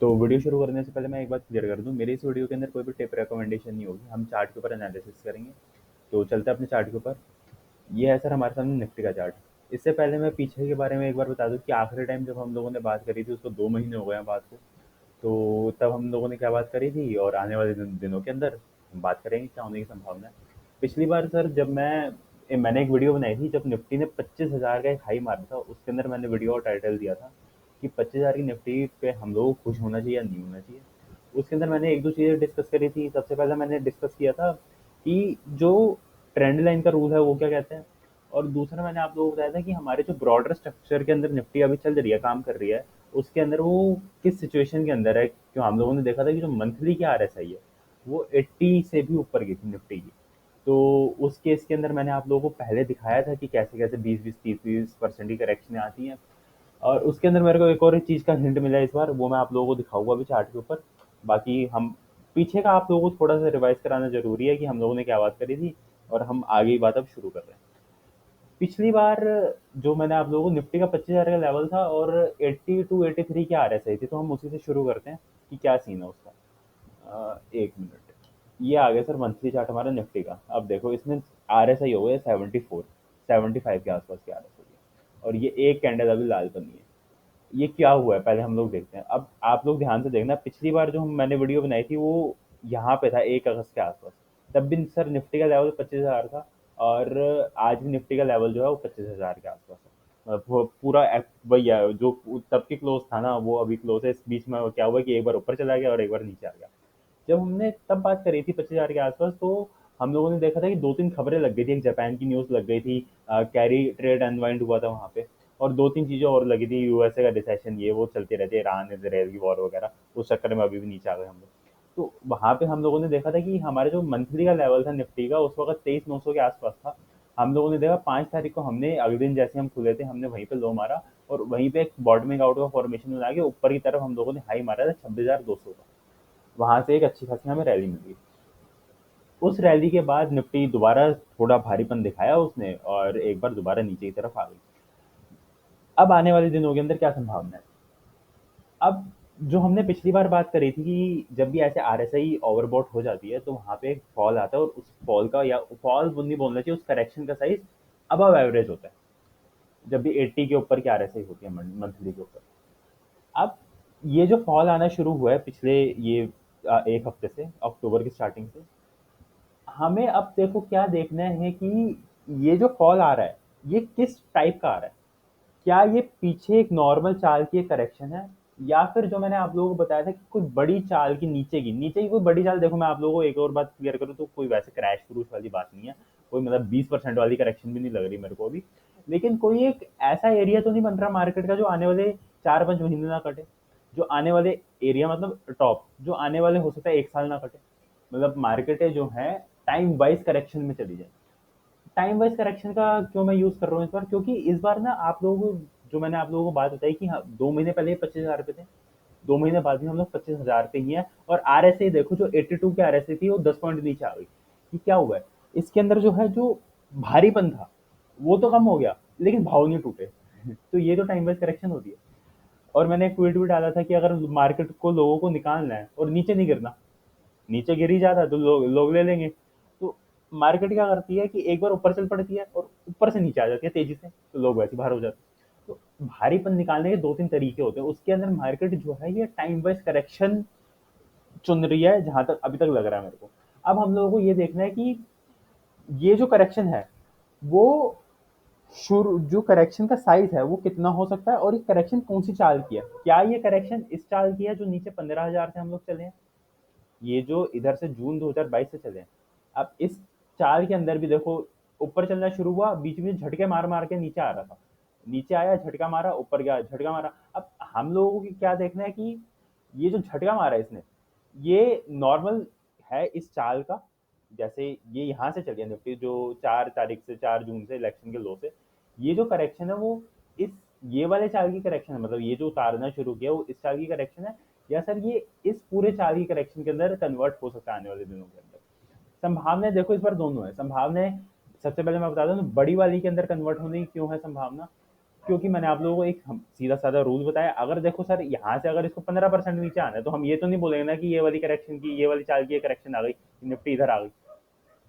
तो वीडियो शुरू करने से पहले मैं एक बात क्लियर कर दूं, मेरे इस वीडियो के अंदर कोई भी टिप रिकमेंडेशन नहीं होगी। हम चार्ट के ऊपर एनालिसिस करेंगे। तो चलते हैं अपने चार्ट के ऊपर। ये है सर हमारे सामने निफ्टी का चार्ट। इससे पहले मैं पीछे के बारे में एक बार बता दूं कि आखिरी टाइम जब हम लोगों ने बात करी थी उसको 2 महीने हो गए हैं बात को। तो तब हम लोगों ने क्या बात करी थी और आने वाले दिनों के अंदर हम बात करेंगे क्या होने की संभावना है। पिछली बार सर जब मैंने एक वीडियो बनाई थी जब निफ्टी ने 25,000 का एक हाई मारा था, उसके अंदर मैंने वीडियो का टाइटल दिया था कि 25,000 की निफ्टी पे हम लोगों को खुश होना चाहिए या नहीं होना चाहिए। उसके अंदर मैंने एक दो चीज़ें डिस्कस करी थी। सबसे पहले मैंने डिस्कस किया था कि जो ट्रेंड लाइन का रूल है वो क्या कहते हैं, और दूसरा मैंने आप लोगों को बताया था कि हमारे जो ब्रॉडर स्ट्रक्चर के अंदर निफ्टी अभी चल रही है, काम कर रही है, उसके अंदर वो किस सिचुएशन के अंदर है। क्यों हम लोगों ने देखा था कि जो मंथली की आरएसआई है वो 80 से भी ऊपर गई थी निफ्टी की। तो उस केस के अंदर मैंने आप लोगों को पहले दिखाया था कि कैसे कैसे 20-20 30-30% की करेक्शनें आती हैं। और उसके अंदर मेरे को एक और चीज़ का हिंट मिला इस बार, वो मैं आप लोगों को दिखाऊंगा अभी चार्ट के ऊपर। बाकी हम पीछे का आप लोगों को थोड़ा सा रिवाइज कराना जरूरी है कि हम लोगों ने क्या बात करी थी, और हम आगे की बात अब शुरू कर रहे हैं। पिछली बार जो मैंने आप लोगों को निफ्टी का 25,000 का लेवल था और 80 to 83 की आरएसआई थी, तो हम उसी से शुरू करते हैं कि क्या सीन है उसका। एक मिनट। ये आ गया सर मंथली चार्ट हमारा निफ्टी का। अब देखो इसमें आरएसआई हो गया 74, 75 के आसपास की आरएसआई है, और ये एक कैंडल अभी लाल बनी है। ये क्या हुआ है पहले हम लोग देखते हैं। अब आप लोग ध्यान से देखना, पिछली बार जो मैंने वीडियो बनाई थी वो यहाँ पे था 1 अगस्त के आसपास। तब भी सर निफ्टी का लेवल 25,000 था, और आज भी निफ्टी का लेवल जो है वो 25,000 के आसपास है। पूरा वही है जो तब की क्लोज था ना, वो अभी क्लोज है। इस बीच में क्या हुआ कि एक बार ऊपर चला गया और एक बार नीचे आ गया। जब हमने तब बात करी थी 25,000 के आसपास, तो हम लोगों ने देखा था कि दो तीन खबरें लग गई थी। एक जापान की न्यूज़ लग गई थी, कैरी ट्रेड अनवाइंड हुआ था वहाँ पे, और दो तीन चीज़ें और लगी थी, यूएसए का रिसेशन, ये वो चलते रहते, ईरान इसराइल की वॉर वगैरह। उस चक्कर में अभी भी नीचे आ गए हम लोग। तो वहाँ पे हम लोगों ने देखा था कि हमारे जो मंथली का लेवल था निफ्टी का उस वक्त 23,900 के आसपास था। हम लोगों ने देखा 5 तारीख को, हमने अगले दिन जैसे हम खुले थे हमने वहीं पे लो मारा, और वहीं पे एक बॉटमिंग आउट का फॉर्मेशन बना के ऊपर की तरफ हम लोगों ने हाई मारा था 26,200 का। वहां से एक अच्छी खासी हमें रैली मिली। उस रैली के बाद निफ्टी दोबारा थोड़ा भारीपन दिखाया उसने, और एक बार दोबारा नीचे की तरफ आ गई। अब आने वाले दिनों के अंदर क्या संभावना है। अब जो हमने पिछली बार बात करी थी कि जब भी ऐसे आरएसआई ओवरबॉट हो जाती है तो वहां पे एक फॉल आता है, और उस फॉल का, या फॉल नहीं बोलना चाहिए, उस करेक्शन का साइज अबव एवरेज होता है जब भी 80 के ऊपर की आरएसआई होती है मंथली के ऊपर। अब ये जो फॉल आना शुरू हुआ है पिछले ये एक हफ्ते से, अक्टूबर की स्टार्टिंग से, हमें अब देखो क्या देखना है कि ये जो फॉल आ रहा है ये किस टाइप का आ रहा है। क्या ये पीछे एक नॉर्मल चाल की एक करेक्शन है, या फिर जो मैंने आप लोगों को बताया था कि कोई बड़ी चाल की नीचे की कोई बड़ी चाल। देखो मैं आप लोगों को एक और बात क्लियर करूँ तो कोई वैसे क्रैश क्रूश वाली बात नहीं है, कोई मतलब 20% वाली करेक्शन भी नहीं लग रही मेरे को अभी। लेकिन कोई एक ऐसा एरिया तो नहीं बन रहा मार्केट का जो आने वाले 4-5 महीने ना कटे, जो आने वाले एरिया मतलब टॉप जो आने वाले हो सकता है 1 साल ना कटे। मतलब मार्केटें जो है टाइम वाइज करेक्शन में चली जाए। टाइम वाइज करेक्शन का क्यों मैं यूज कर रहा हूँ इस बार, क्योंकि इस बार ना आप लोगों को, जो मैंने आप लोगों को बात बताई कि हाँ 2 महीने पहले 25,000 पे थे, 2 महीने बाद भी हम लोग 25,000 पे ही हैं। और आर एस आई देखो, जो 82 की आर एस आई थी वो 10 पॉइंट नीचे आ गई। ये क्या हुआ है, इसके अंदर जो है जो भारीपन था वो तो कम हो गया, लेकिन भाव नहीं टूटे। तो ये तो टाइम वाइज करेक्शन होती है। और मैंने एक ट्वीट भी डाला था कि अगर मार्केट को लोगों को निकालना है और नीचे नहीं गिरना, नीचे गिर ही जाता है तो लोग ले लेंगे। तो मार्केट क्या करती है कि एक बार ऊपर चल पड़ती है और ऊपर से नीचे आ जाती है तेजी से, तो लोग वैसे बाहर हो जाते हैं। तो भारीपन निकालने के दो तीन तरीके होते हैं, उसके अंदर मार्केट जो है ये टाइम वाइज करेक्शन चुन रही है, जहां तक अभी तक लग रहा है मेरे को। अब हम लोगों को ये देखना है कि ये जो करेक्शन है वो शुरू, जो करेक्शन का साइज है वो कितना हो सकता है, और ये करेक्शन कौन सी चाल की है। क्या ये करेक्शन इस चाल की है जो नीचे 15,000 से हम लोग चले हैं, ये जो इधर से जून 2022 से चले हैं। अब इस चाल के अंदर भी देखो, ऊपर चलना शुरू हुआ, बीच में झटके मार मार के नीचे आ रहा था, नीचे आया झटका मारा, ऊपर गया झटका मारा। अब हम लोगों को क्या देखना है कि ये जो झटका मारा है इसने, ये नॉर्मल है इस चाल का। जैसे ये यहाँ से चल गया निफ्टी जो 4 तारीख से, 4 जून से, इलेक्शन के लो से, ये जो करेक्शन है वो इस ये वाले चाल की करेक्शन है। मतलब ये जो उतारना शुरू किया वो इस चाल की करेक्शन है, या सर ये इस पूरे चाल की करेक्शन के अंदर कन्वर्ट हो सकता है आने वाले दिनों के अंदर। संभावनाएं देखो इस बार दोनों है संभावनाएं। सबसे पहले मैं बता दूं, बड़ी वाली के अंदर कन्वर्ट होने की क्यों है संभावना। क्योंकि मैंने आप लोगों को एक सीधा साधा रूल बताया। अगर देखो सर यहाँ से अगर इसको 15% नीचे आना है तो हम ये तो नहीं बोलेंगे ना कि ये वाली करेक्शन की, ये वाली चाल की करेक्शन आ गई, निफ्टी इधर आ गई।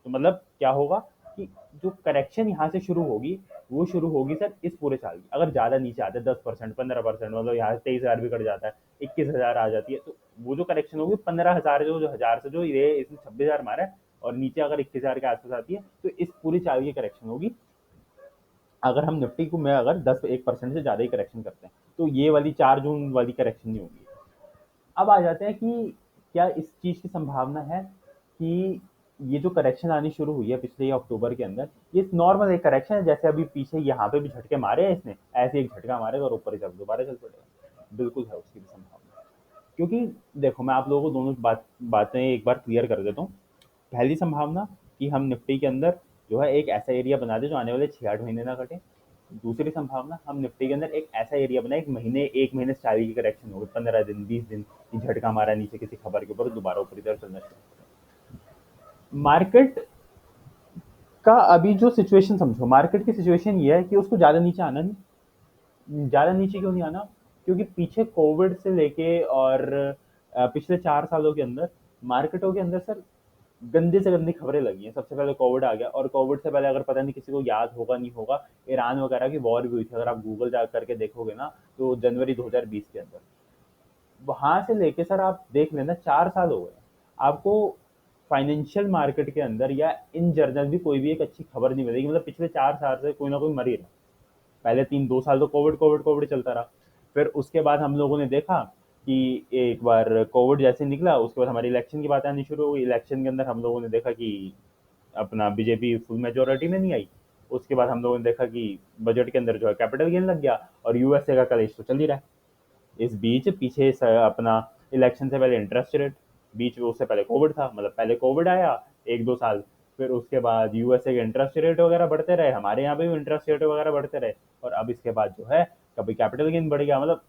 तो मतलब क्या होगा कि जो करेक्शन यहाँ से शुरू होगी वो शुरू होगी सर इस पूरे साल की। अगर ज्यादा नीचे आता है 10%, 15%, मतलब यहाँ से 23,000 भी कट जाता है, 21,000 आ जाती है, तो वो जो करेक्शन होगी 15,000 जो जो हजार से जो ये इसने 26,000 मारा है और नीचे अगर 21,000 के आसपास आती है तो इस पूरी चाल की करेक्शन होगी। अगर हम निफ्टी को में अगर 1% से ज्यादा ही करेक्शन करते हैं तो ये वाली 4 जून वाली करेक्शन नहीं होगी। अब आ जाते हैं कि क्या इस चीज की संभावना है कि ये जो करेक्शन आनी शुरू हुई है पिछले ये अक्टूबर के अंदर, ये नॉर्मल एक करेक्शन है, जैसे अभी पीछे यहाँ पे भी झटके मारे हैं इसने, ऐसे एक झटका मारेगा और ऊपर ही जब दोबारा चल पड़ेगा। बिल्कुल है उसकी भी संभावना। क्योंकि देखो मैं आप लोगों को दोनों बातें एक बार क्लियर कर देता हूँ। पहली संभावना कि हम निफ्टी के अंदर जो है एक ऐसा एरिया बना दे जो आने वाले 6-8 महीने ना कटे। दूसरी संभावना हम निफ्टी के अंदर एक ऐसा एरिया बनाए, एक महीने से चाली की करेक्शन हो गई, 15 दिन 20 दिन की झटका मारा नीचे किसी खबर के ऊपर, दोबारा ऊपर की तरफ चलना शुरू। मार्केट का अभी जो सिचुएशन समझो, मार्केट की सिचुएशन ये है कि उसको ज्यादा नीचे आना नहीं। ज्यादा नीचे क्यों नहीं आना? क्योंकि पीछे कोविड से लेके और पिछले 4 सालों के अंदर मार्केटों के अंदर सर गंदी से गंदी खबरें लगी हैं। सबसे पहले कोविड आ गया, और कोविड से पहले अगर पता नहीं किसी को याद होगा नहीं होगा, ईरान वगैरह की वॉर भी हुई थी। अगर आप गूगल जा करके देखोगे ना तो जनवरी 2020 के अंदर, वहां से लेके सर आप देख लेना 4 साल हो गए आपको फाइनेंशियल मार्केट के अंदर या इन जनरल भी कोई भी एक अच्छी खबर नहीं मिलेगी। मतलब पिछले 4 साल से कोई ना कोई मर ही रहा। पहले 2 साल तो कोविड कोविड कोविड चलता रहा। फिर उसके बाद हम लोगों ने देखा कि एक बार कोविड जैसे निकला, उसके बाद हमारी इलेक्शन की बात आनी शुरू हो गई। इलेक्शन के अंदर हम लोगों ने देखा कि अपना बीजेपी फुल मेजोरिटी में नहीं आई। उसके बाद हम लोगों ने देखा कि बजट के अंदर जो है कैपिटल गेन लग गया, और यूएसए का कलेश तो चल ही रहा है। इस बीच पीछे अपना इलेक्शन से पहले इंटरेस्ट रेट, बीच में उससे पहले कोविड था, मतलब पहले कोविड आया 1-2 साल, फिर उसके बाद यूएसए के इंटरेस्ट रेट वगैरह बढ़ते रहे, हमारे यहाँ पे भी इंटरेस्ट रेट वगैरह बढ़ते रहे, और अब इसके बाद जो है कभी कैपिटल गेन बढ़ गया। मतलब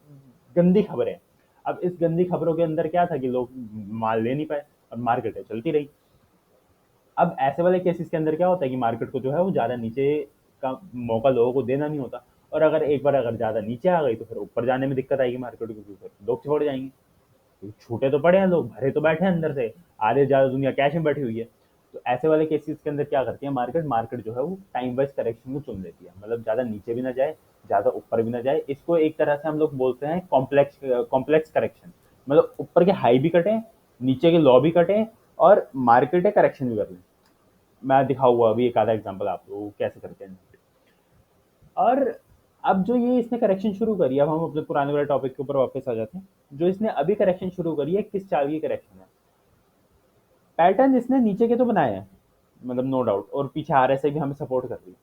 गंदी खबरें। अब इस गंदी खबरों के अंदर क्या था कि लोग माल ले नहीं पाए और मार्केट चलती रही। अब ऐसे वाले केसेस के अंदर क्या होता है कि मार्केट को जो है वो ज़्यादा नीचे का मौका लोगों को देना नहीं होता, और अगर एक बार अगर ज़्यादा नीचे आ गई तो फिर ऊपर जाने में दिक्कत आएगी मार्केट को, क्योंकि फिर लोग छोड़ जाएंगे। क्योंकि छूटे तो पड़े हैं, लोग भरे तो बैठे हैं अंदर से, आधे ज़्यादा दुनिया कैश में बैठी हुई है। तो ऐसे वाले केसेस के अंदर क्या करती है मार्केट, जो है वो टाइम वाइज करेक्शन को चुन लेती है। मतलब ज़्यादा नीचे भी ना जाए, ज़्यादा ऊपर भी ना जाए। इसको एक तरह से हम लोग बोलते हैं कॉम्प्लेक्स कॉम्प्लेक्स करेक्शन। मतलब ऊपर के हाई भी कटें, नीचे के लो भी कटें, और मार्केट करेक्शन भी कर लें। मैं दिखाऊंगा अभी एक आधा एग्जांपल आप लोगों को कैसे करते हैं। और अब जो ये इसने करेक्शन शुरू करी है, अब हम अपने पुराने वाले टॉपिक के ऊपर वापस आ जाते हैं। जो इसने अभी करेक्शन शुरू करी है, किस चाल की करेक्शन है? पैटर्न इसने नीचे के तो बनाए हैं, मतलब नो डाउट, और पीछे आरएसआई भी हमें सपोर्ट कर रही है।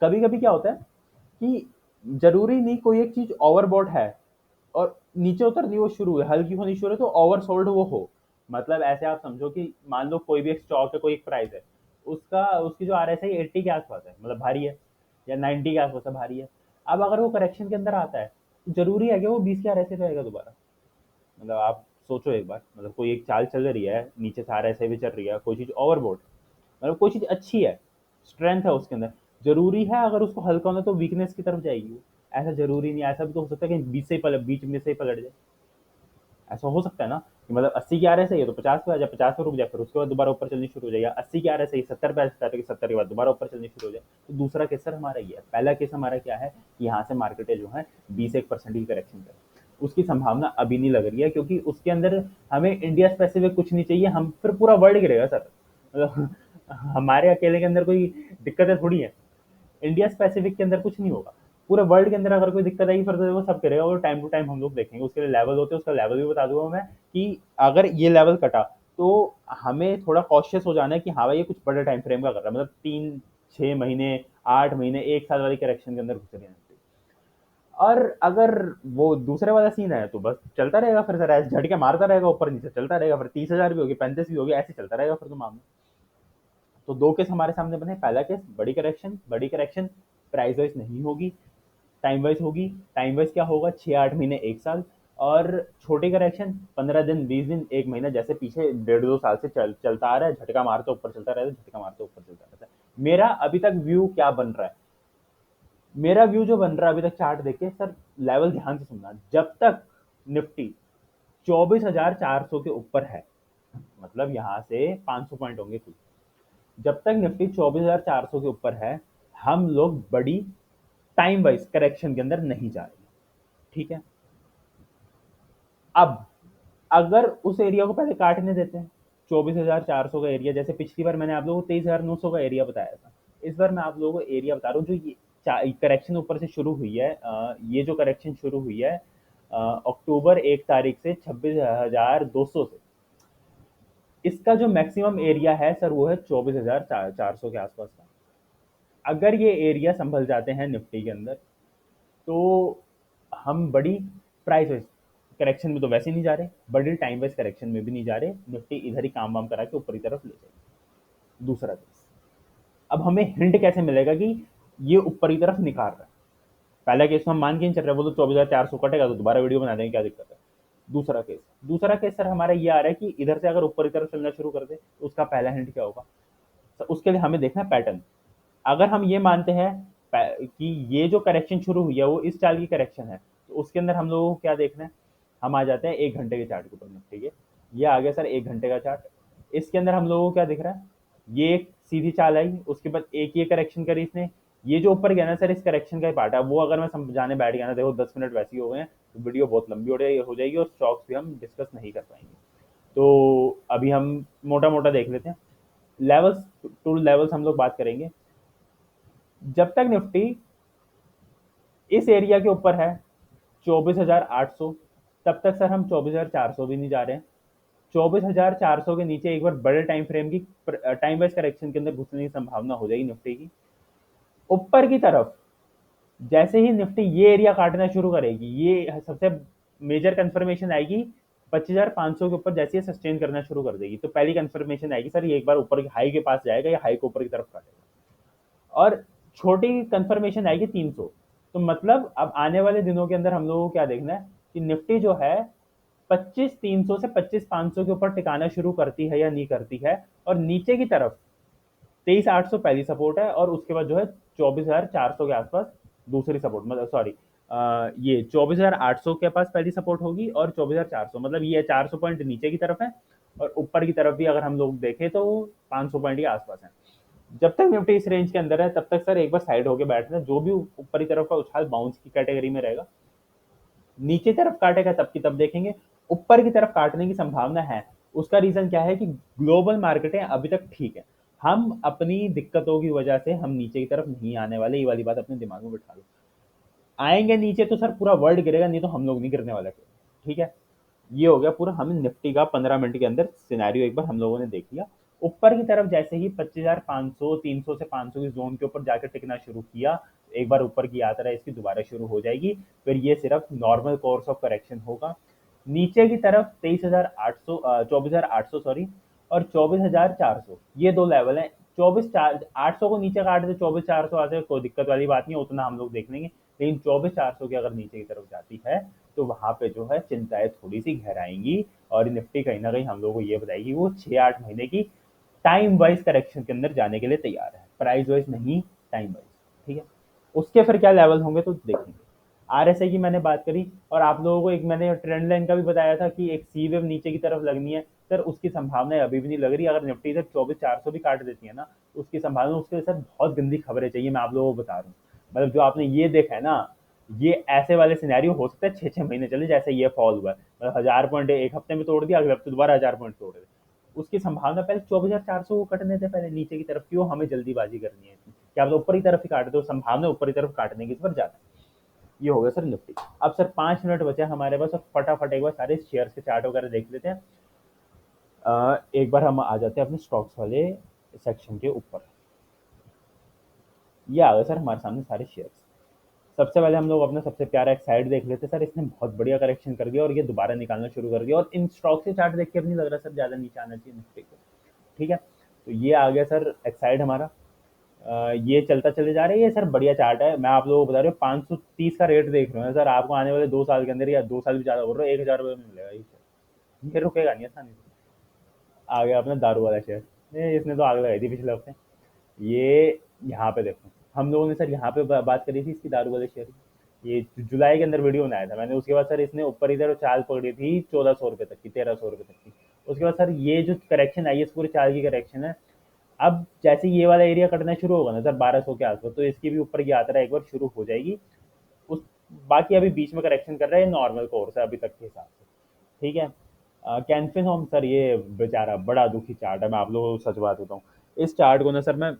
कभी कभी क्या होता है कि जरूरी नहीं कोई एक चीज ओवरबॉट है और नीचे उतरनी वो शुरू है, हल्की होनी शुरू है तो ओवर सोल्ड वो हो। मतलब ऐसे आप समझो कि मान लो कोई भी एक स्टॉक है, कोई एक प्राइस है, उसका उसकी जो आरएसआई 80 के आसपास है, मतलब भारी है, या 90 के आसपास है, भारी है। अब अगर वो करेक्शन के अंदर आता है तो जरूरी है कि वो 20 के आरएसआई पे आएगा दोबारा? मतलब आप सोचो एक बार, मतलब कोई एक चाल चल रही है, नीचे से आरएसआई भी चल रही है, कोई चीज ओवरबोट, मतलब कोई चीज अच्छी है, स्ट्रेंथ है उसके अंदर, जरूरी है अगर उसको हल्का होना तो वीकनेस की तरफ जाएगी वो? ऐसा जरूरी नहीं, ऐसा भी तो हो सकता है कि बीच में से ही पलट जाए। ऐसा हो सकता है ना कि मतलब 80 की आ रहे सही है तो 50 पे आ जाए, 50 पे रुक जाए, फिर उसके बाद दोबारा ऊपर चलनी शुरू हो जाए, या 80 की आ रहे सही 70 पे आ जाता है, 70 के बाद दोबारा ऊपर चलनी शुरू हो जाए। तो दूसरा केस सर हमारा ये है। पहला केस हमारा क्या है कि यहाँ से मार्केटें जो है 20-1% की करेक्शन करे, उसकी संभावना अभी नहीं लग रही है, क्योंकि उसके अंदर हमें इंडिया स्पेसिफिक कुछ नहीं चाहिए, हम फिर पूरा वर्ल्ड गिरेगा सर। मतलब हमारे अकेले के अंदर कोई दिक्कतें थोड़ी है, इंडिया स्पेसिफिक के अंदर कुछ नहीं होगा। पूरे वर्ल्ड के अंदर अगर कोई दिक्कत आएगी फिर तो वो सब करेगा, और टाइम टू टाइम हम लोग देखेंगे। उसके लिए लेवल होते हैं, उसका लेवल भी बता दूंगा मैं कि अगर ये लेवल कटा तो हमें थोड़ा कॉशियस हो जाना है कि हाँ भाई ये कुछ बड़े टाइम फ्रेम का कर रहा है, मतलब 3-6 महीने, 8 महीने, 1 साल वाली करेक्शन के अंदर घुस रहे हैं। और अगर वो दूसरे वाला सीन है तो बस चलता रहेगा, फिर सर ऐसे झटके मारता रहेगा, ऊपर नीचे चलता रहेगा, फिर 30,000 भी होगी, 35 भी होगी, ऐसे चलता रहेगा फिर तो मामला। तो दो केस हमारे सामने बने। पहला केस बड़ी करेक्शन प्राइस वाइज नहीं होगी, टाइम वाइज होगी। टाइम वाइज क्या होगा, 6-8 महीने, 1 साल। और छोटी करेक्शन 15 दिन, 20 दिन, 1 महीना, जैसे पीछे 1.5-2 साल से चलता आ रहा है, झटका मारते ऊपर चलता रहता है, झटका मारते ऊपर चलता रहता है। मेरा अभी तक व्यू क्या बन रहा है, मेरा व्यू जो बन रहा है अभी तक चार्ट देख के सर, लेवल ध्यान से सुनना, जब तक निफ्टी 24,400 के ऊपर है, मतलब यहाँ से 500 पॉइंट होंगे कुल, जब तक निफ्टी 24,400 के ऊपर है, हम लोग बड़ी टाइम वाइज करेक्शन के अंदर नहीं जा रहे। ठीक है, अब अगर उस एरिया को पहले काटने देते हैं, 24,400 का एरिया, जैसे पिछली बार मैंने आप लोगों को 23,900 का एरिया बताया था, इस बार मैं आप लोगों को एरिया बता रहा हूँ जो ये करेक्शन ऊपर से शुरू हुई है, ये जो करेक्शन शुरू हुई है अक्टूबर 1 तारीख से 26,200 से, इसका जो मैक्सिमम एरिया है सर वो है 24,400 के आसपास का। अगर ये एरिया संभल जाते हैं निफ्टी के अंदर, तो हम बड़ी प्राइस वाइज करेक्शन में तो वैसे ही नहीं जा रहे, बड़ी टाइम वाइज करेक्शन में भी नहीं जा रहे, निफ्टी इधर ही काम वाम करा के ऊपर की तरफ ले जाएगी। दूसरा केस, अब हमें हिंट कैसे मिलेगा कि ये ऊपर की तरफ निकाल रहा है? पहला केस तो हम मान के नहीं चल रहे, वो तो 24,400 कटेगा तो दोबारा वीडियो बना देंगे, क्या दिक्कत है। दूसरा केस सर हमारा ये आ रहा है कि इधर से अगर ऊपर की तरफ चलना शुरू कर दे तो उसका पहला हिंट क्या होगा? तो उसके लिए हमें देखना है पैटर्न। अगर हम ये मानते हैं कि ये जो करेक्शन शुरू हुई है वो इस चाल की करेक्शन है, तो उसके अंदर हम लोगों को क्या देखना है? हम आ जाते हैं 1 घंटे के चार्ट के ऊपर निफ्टी के। ये आ गया सर 1 घंटे का चार्ट। इसके अंदर हम लोगों को क्या दिख रहा है? ये एक सीधी चाल आई, उसके बाद एक ये करेक्शन करी इसने, ये जो ऊपर गया ना सर, इस करेक्शन का ही पार्ट है। वो अगर मैं समझाने बैठ गया ना, देखो 10 मिनट वैसे ही हो गए हैं, तो वीडियो बहुत लंबी हो जाएगी और स्टॉक्स भी हम डिस्कस नहीं कर पाएंगे। तो अभी हम मोटा मोटा देख लेते हैं लेवल्स। टू लेवल्स हम लोग बात करेंगे। जब तक निफ्टी इस एरिया के ऊपर है 24,800, तब तक सर हम 24,400 भी नहीं जा रहे हैं। 24,400 के नीचे एक बार बड़े टाइम फ्रेम की टाइम वाइज करेक्शन के अंदर घुसने की संभावना हो जाएगी निफ्टी की। ऊपर की तरफ जैसे ही निफ्टी ये एरिया काटना शुरू करेगी, ये सबसे मेजर कंफर्मेशन आएगी 25,500 के ऊपर, जैसे ही सस्टेन करना शुरू कर देगी तो पहली कंफर्मेशन आएगी सर ये एक बार ऊपर की हाई के पास जाएगा, या हाई को ऊपर की तरफ काटेगा। और छोटी कंफर्मेशन आएगी 300। तो मतलब अब आने वाले दिनों के अंदर हम लोगों को क्या देखना है कि निफ्टी जो है 25,300 से 25,500 के ऊपर टिकाना शुरू करती है या नहीं करती है, और नीचे की तरफ 23,800 पहली सपोर्ट है, और उसके बाद जो है 24,400 के आसपास दूसरी सपोर्ट, मतलब सॉरी, ये 24,800 के पास पहली सपोर्ट होगी, और 24,400 मतलब ये 400 पॉइंट नीचे की तरफ है, और ऊपर की तरफ भी अगर हम लोग देखें तो 500 पॉइंट के आसपास है। जब तक निफ्टी इस रेंज के अंदर है तब तक सर एक बार साइड होके बैठना, जो भी ऊपर की तरफ का उछाल बाउंस की कैटेगरी में रहेगा, नीचे तरफ काटेगा तब की तब देखेंगे। ऊपर की तरफ काटने की संभावना है। उसका रीजन क्या है कि ग्लोबल मार्केटें अभी तक ठीक है, हम अपनी दिक्कतों की वजह से हम नीचे की तरफ नहीं आने वाले, ये वाली बात अपने दिमाग में बिठा लो। आएंगे नीचे तो सर पूरा वर्ल्ड गिरेगा, नहीं तो हम लोग नहीं गिरने वाला। ठीक है, ये हो गया पूरा हमें निफ्टी का 15 मिनट के अंदर सिनेरियो एक बार हम लोगों ने देख लिया। ऊपर की तरफ जैसे ही 25,500 300 से 500 की जोन के ऊपर जाकर टिकना शुरू किया, एक बार ऊपर की यात्रा इसकी दोबारा शुरू हो जाएगी, फिर ये सिर्फ नॉर्मल कोर्स ऑफ करेक्शन होगा। नीचे की तरफ 23,800 24,800 सॉरी, और 24,400, ये दो लेवल हैं। 24,800 को नीचे काट दे 24,400 आ जाए, कोई दिक्कत वाली बात नहीं है, उतना हम लोग देख लेंगे। लेकिन 24,400 की अगर नीचे की तरफ जाती है तो वहां पे जो है चिंताएं थोड़ी सी गहराएंगी, और निफ्टी कहीं ना कहीं हम लोग को ये बताएगी वो 6-8 महीने की टाइम वाइज करेक्शन के अंदर जाने के लिए तैयार है, प्राइस वाइज नहीं, टाइम वाइज। ठीक है, उसके फिर क्या लेवल होंगे तो देखेंगे। आरएसआई की मैंने बात करी, और आप लोगों को एक मैंने ट्रेंड लाइन का भी बताया था कि एक सी वेव नीचे की तरफ लगनी है। सर उसकी संभावना अभी भी नहीं लग रही। अगर निफ्टी इधर 24,400 भी काट देती है ना, तो उसकी संभावना, उसके सर बहुत गंदी खबरें चाहिए, मैं आप लोगों को बता रहा हूँ। मतलब जो आपने ये देखा है ना, ये ऐसे वाले सिनेरियो हो सकता है 6-6 महीने चले, जैसे ये फॉल हुआ है, मतलब 1,000 पॉइंट एक हफ्ते में तोड़ दिया, अगले हफ्ते दोबारा 1,000 पॉइंट तोड़ दिया। उसकी संभावना पहले 24,400 को कटने थे, पहले नीचे की तरफ क्यों हमें जल्दीबाजी करनी है? क्या आप तो ऊपर की तरफ ही काट दो, संभावना ऊपर की तरफ काटने की इस पर ज्यादा। ये हो गया सर निफ्टी। अब सर 5 मिनट बचे हमारे पास, और फटाफट एक बार सारे शेयर के चार्ट वगैरह देख लेते हैं। एक बार हम आ जाते हैं अपने स्टॉक्स वाले सेक्शन के ऊपर। ये आ गए सर हमारे सामने सारे शेयर्स। सबसे पहले हम लोग अपना सबसे प्यारा एक साइड देख लेते हैं। सर इसने बहुत बढ़िया करेक्शन कर दिया और ये दोबारा निकालना शुरू कर दिया, और इन स्टॉक से चार्ट देख के अब नहीं लग रहा सर ज़्यादा नीचे आना चाहिए निफ्टी को। ठीक है, तो ये आ गया सर एक साइड हमारा। ये चलता चले जा रहा है, ये सर बढ़िया चार्ट है। मैं आप लोगों को बता रहा हूँ 530 का रेट देख रहे हो सर, आपको आने वाले 2 साल के अंदर, या 2 साल भी ज़्यादा बोल रहे हो, 1,000 रुपये में मिलेगा ये रुकेगा नहीं आसानी से। आ गया अपना दारू वाला शेयर, इसने तो आग लगाई थी पिछले हफ्ते। ये यहाँ पे देखो, हम लोगों ने सर यहाँ पे बात करी थी इसकी, दारू वाले शेयर की, ये जुलाई के अंदर वीडियो बनाया था मैंने। उसके बाद सर इसने ऊपर इधर चाल पकड़ी थी 1400 रुपये तक की, 1300 रुपये तक की। उसके बाद सर ये जो करेक्शन आई है, इस पूरे चाल की करेक्शन है। अब जैसे ये वाला एरिया कटना शुरू होगा ना सर 1200 के आसपास, तो इसकी भी ऊपर की यात्रा एक बार शुरू हो जाएगी। उस बाकी अभी बीच में करेक्शन कर रहा है, नॉर्मल कोर्स है अभी तक के हिसाब से। ठीक है। कैनफिन होम सर ये बेचारा बड़ा दुखी चार्ट है, मैं आप लोगों को सच बात बताऊँ। इस चार्ट को ना सर मैं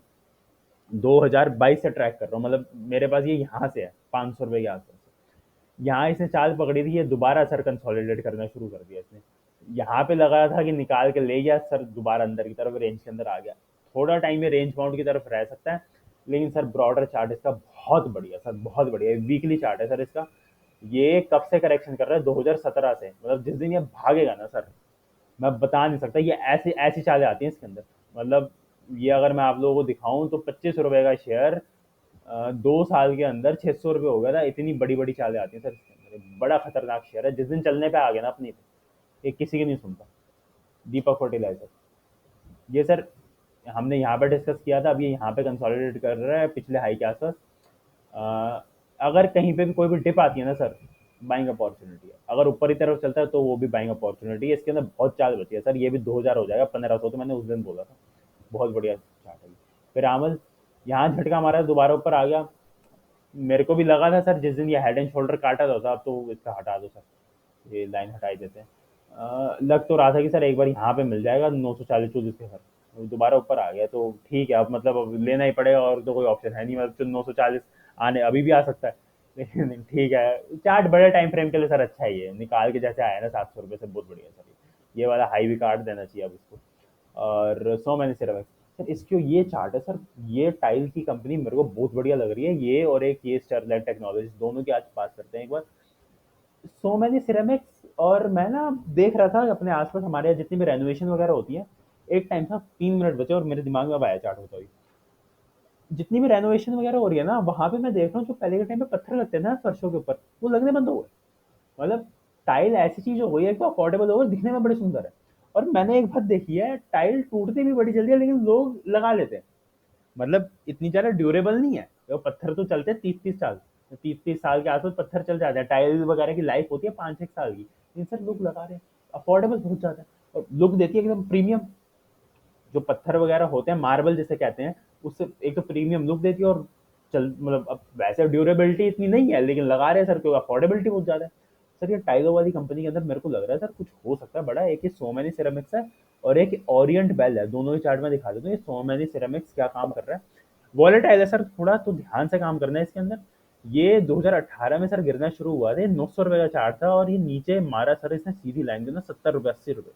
2022 से ट्रैक कर रहा हूँ, मतलब मेरे पास ये यहाँ से है 500 रुपये के आसपास। यहाँ इसने चाल पकड़ी थी, ये दोबारा सर कंसोलिडेट करना शुरू कर दिया इसने। यहाँ पे लगा था कि निकाल के ले गया सर, दोबारा अंदर की तरफ रेंज के अंदर आ गया। थोड़ा टाइम ये रेंज बाउंड की तरफ रह सकता है, लेकिन सर ब्रॉडर चार्ट इसका बहुत बढ़िया सर, बहुत बढ़िया। वीकली चार्ट है सर इसका। ये कब से करेक्शन कर रहा है? 2017 से, मतलब जिस दिन ये भागेगा ना सर, मैं बता नहीं सकता। ये ऐसी ऐसी चालें आती हैं इसके अंदर, मतलब ये अगर मैं आप लोगों को दिखाऊं तो 25 रुपए का शेयर 2 साल के अंदर 600 रुपये हो गया था। इतनी बड़ी बड़ी चालें आती हैं सर इसके अंदर, बड़ा खतरनाक शेयर है। जिस दिन चलने पे आ गया ना अपनी पे, ये किसी की नहीं सुनता। दीपक फर्टिलाइजर, ये सर हमने यहाँ पे डिस्कस किया था। अब ये यहाँ पे कंसोलिडेट कर रहा है पिछले हाई के आसपास। अ, अगर कहीं पे भी कोई भी डिप आती है ना सर, बाइंग अपॉर्चुनिटी है। अगर ऊपर की तरफ चलता है तो वो भी बाइंग अपॉर्चुनिटी है। इसके अंदर बहुत चाल बची है सर, ये भी 2000 हो जाएगा, 1500 तो मैंने उस दिन बोला था। बहुत बढ़िया चार्ट है। फिर आमल यहाँ झटका मारा, दोबारा ऊपर आ गया। मेरे को भी लगा था सर जिस दिन ये हेड एंड शोल्डर काटा था, अब तो इसका हटा दो सर, ये लाइन हटाई देते हैं। लग तो रहा था कि सर एक बार यहाँ पे मिल जाएगा 940 के सर, दोबारा ऊपर आ गया तो ठीक है। अब मतलब अब लेना ही पड़ेगा, और तो कोई ऑप्शन है नहीं। मतलब तो 940 आने अभी भी आ सकता है, लेकिन ठीक है। चार्ट बड़े टाइम फ्रेम के लिए सर अच्छा ही है, निकाल के जैसे आया ना 700 रुपये से, बहुत बढ़िया सर। ये वाला हाई भी काट देना चाहिए अब इसको। और सो मैंने सिर्फ सर इसको ये चार्ट है सर, ये टाइल की कंपनी मेरे को बहुत बढ़िया लग रही है। ये और एक ये स्टरलाइट टेक्नोलॉजी, दोनों की आज बात करते हैं एक बार। सो मैनी सिरेमिक्स, और मैं ना देख रहा था अपने आसपास हमारे यहाँ जितनी भी रेनोवेशन वगैरह होती है, एक टाइम था 3 मिनट बचे और मेरे दिमाग में अब आया चार्ट होता हुई, जितनी भी रेनोवेशन वगैरह हो रही है ना, वहां पे मैं देख रहा हूँ जो पहले के टाइम पे पत्थर लगते थे ना फर्शों के ऊपर, वो लगने बंद हो गए। मतलब टाइल ऐसी चीज हो गई है, एक तो अफोर्डेबल हो और दिखने में बड़े सुंदर है। और मैंने एक बात देखी है, टाइल टूटती भी बड़ी जल्दी है, लेकिन लोग लगा लेते हैं। मतलब इतनी ज्यादा ड्यूरेबल नहीं है। तो पत्थर तो चलते हैं 30-30 साल, 30-30 साल के आसपास पत्थर चल जाते हैं। टाइल वगैरह की लाइफ होती है 5-6 साल की, लेकिन सर लोग लगा रहे हैं। अफोर्डेबल बहुत ज्यादा है, और लुक देती है एकदम प्रीमियम। जो पत्थर वगैरह होते हैं, मार्बल जिसे कहते हैं, उससे एक तो प्रीमियम लुक देती है, और चल मतलब अब वैसे ड्यूरेबिलिटी इतनी नहीं है, लेकिन लगा रहे हैं सर, क्योंकि अफोर्डेबिलिटी बहुत ज्यादा है। सर ये टाइलो वाली कंपनी के अंदर मेरे को लग रहा है सर कुछ हो सकता है बड़ा। एक ही सो मैनी सिरेमिक्स है, और एक ओरिएंट बेल है। दोनों ही चार्ट में दिखा देता हूँ, ये सो मैनी सिरेमिक्स क्या काम कर रहा है। वॉलेटाइल है सर, थोड़ा तो ध्यान से काम करना है इसके अंदर। ये 2018 में सर गिरना शुरू हुआ था, 900 रुपये का चार्ट था, और ये नीचे मारा सर इसने सीधी लाइन के ना 70 रुपये 80 रुपये।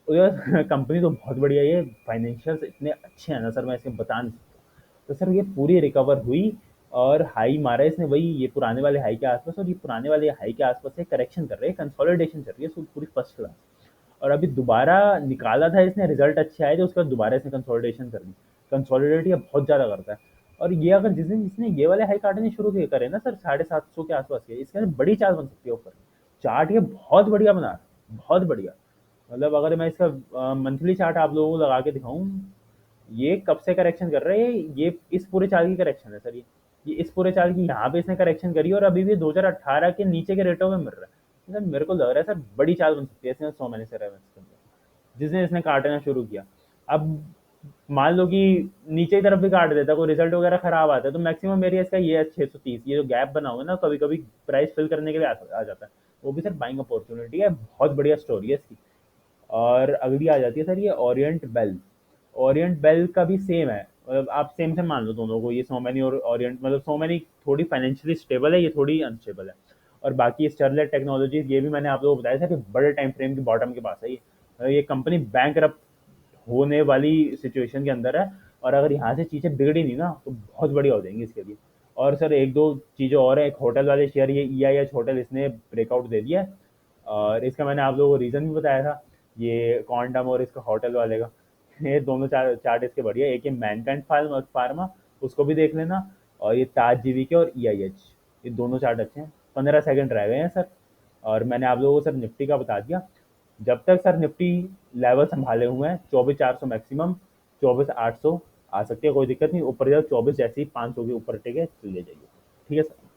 तो यार कंपनी तो बहुत बढ़िया है, ये फाइनेंशियल्स इतने अच्छे हैं ना सर, मैं इसमें बता नहीं सकता। तो सर ये पूरी रिकवर हुई, और हाई मारा इसने वही ये पुराने वाले हाई के आसपास, और ये पुराने वाले हाई के आसपास से करेक्शन कर रहे हैं, कंसोलिडेशन चल रही है पूरी फर्स्ट क्लास। और अभी दोबारा निकाला था इसने, रिजल्ट अच्छे आए थे, उसके बाद दोबारा इसने कंसोलिडेशन कर दी। कंसोलिडेट ये बहुत ज़्यादा करता है। और ये अगर जिस दिन इसने ये वाले हाई काटने शुरू किए करे ना सर 750 के आसपास के, इसके अंदर बड़ी चाल बन सकती है ऊपर। चार्ट ये बहुत बढ़िया बना रहा है, बहुत बढ़िया। मतलब अगर मैं इसका मंथली चार्ट आप लोगों को लगा के दिखाऊं, ये कब से करेक्शन कर रहे हैं, ये इस पूरे चाल की करेक्शन है सर। ये इस पूरे चाल की यहाँ पे इसने करेक्शन करी, और अभी भी 2018 के नीचे के रेटों में मिल रहा है। सर मेरे को लग रहा है सर बड़ी चाल बन सकती है इसमें 100 महीने से जिसने इसने काटना शुरू किया। अब मान लो कि नीचे की तरफ भी काट देता, कोई रिजल्ट वगैरह खराब आता है, तो मैक्सिमम एरिया इसका ये है 630। ये जो गैप बना हुआ है ना, कभी कभी प्राइस फिल करने के लिए आ जाता है। वो भी सर बाइंग अपॉर्चुनिटी है, बहुत बढ़िया स्टोरी है इसकी। और अगली आ जाती है सर ये ओरिएंट बेल। ओरिएंट बेल का भी सेम है, मतलब आप सेम से मान लो दोनों को, ये सोमैनी और ओरिएंट। मतलब सोमैनी थोड़ी फाइनेंशियली स्टेबल है, ये थोड़ी अनस्टेबल है। और बाकी स्टरलाइट टेक्नोलॉजीज, ये भी मैंने आप लोगों को बताया था कि बड़े टाइम फ्रेम की बॉटम के पास है ये कंपनी बैंक होने वाली सिचुएशन के अंदर है। और अगर यहाँ से चीज़ें बिगड़ी नहीं ना, तो बहुत बढ़िया हो जाएंगी इसके लिए। और सर एक दो चीज़ें और है, एक होटल वाले शेयर, ये EIH होटल इसने ब्रेकआउट दे दिया है। और इसका मैंने आप लोगों को रीज़न भी बताया था, ये क्वांटम और इसका होटल वाले का। ये दोनों चार्ट इसके बढ़िया। एक ये मैनकाइंड फार्मा, उसको भी देख लेना। और ये ताज GVK और EIH, ये दोनों चार्ट अच्छे हैं। 15 सेकंड रह गए हैं सर, और मैंने आप लोगों को सर निफ्टी का बता दिया। जब तक सर निफ्टी लेवल संभाले हुए हैं 24,400 मैक्सिमम, 24,800 आ सकती है, कोई दिक्कत नहीं, ऊपर जाओ 24 जैसे ही 500 के ऊपर टिके चले जाइए। ठीक है सर।